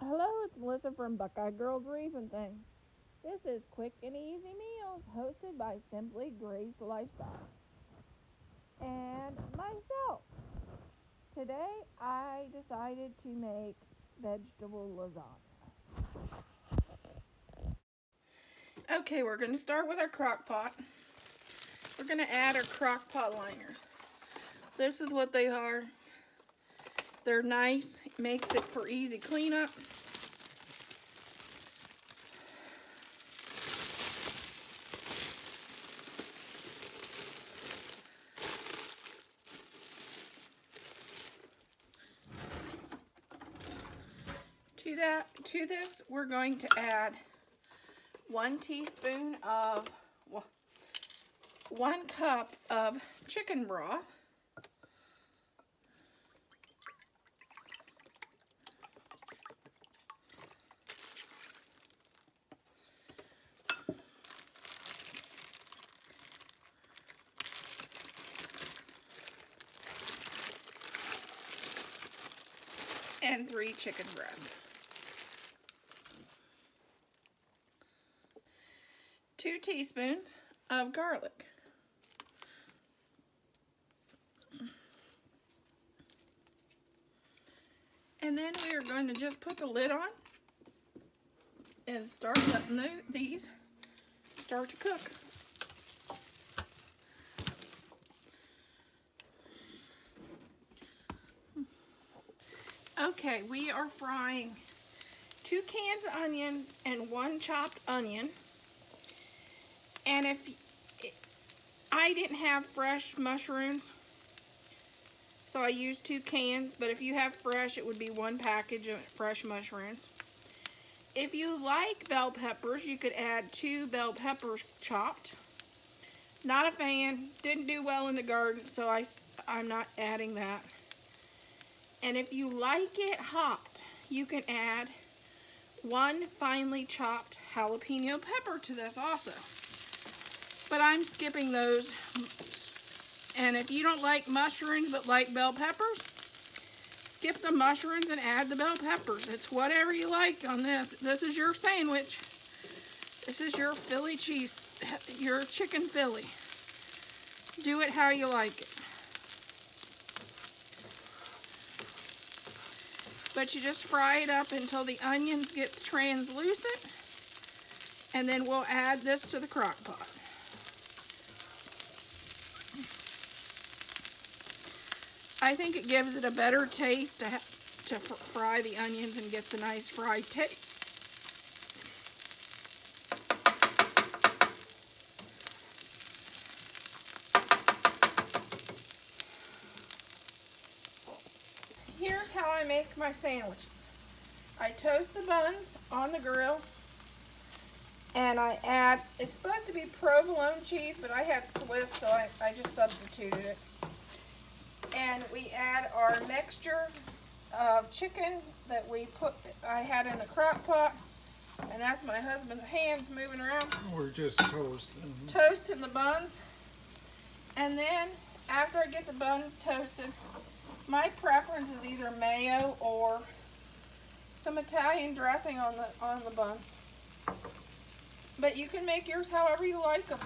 Hello, it's Melissa from Buckeye Girls Reason Thing. This is Quick and Easy Meals, hosted by Simply Grace Lifestyle. And myself. Today I decided to make vegetable lasagna. Okay, we're going to start with our crock pot. We're going to add our crock pot liners. This is what they are. They're nice, it makes it for easy cleanup. To this, we're going to add 1 teaspoon of, 1 cup of chicken broth. And 3 chicken breasts. 2 teaspoons of garlic. And then we are going to just put the lid on and start letting these start to cook. Okay, we are frying 2 cans of onions and 1 chopped onion. And if I didn't have fresh mushrooms, so I used 2 cans, but if you have fresh, it would be 1 package of fresh mushrooms. If you like bell peppers, you could add 2 bell peppers chopped. Not a fan, didn't do well in the garden, so I'm not adding that. And if you like it hot, you can add 1 finely chopped jalapeno pepper to this also. But I'm skipping those. And if you don't like mushrooms but like bell peppers, skip the mushrooms and add the bell peppers. It's whatever you like on this. This is your sandwich. This is your Philly cheese, your chicken Philly. Do it how you like it. But you just fry it up until the onions gets translucent, and then we'll add this to the crock pot. I think it gives it a better taste to fry the onions and get the nice fried taste. Here's how I make my sandwiches. I toast the buns on the grill, and I add, it's supposed to be provolone cheese, but I had Swiss, so I just substituted it. And we add our mixture of chicken that I had in a crock pot, and that's my husband's hands moving around. We're just toasting. Toasting the buns. And then after I get the buns toasted, my preference is either mayo or some Italian dressing on the buns. But you can make yours however you like them.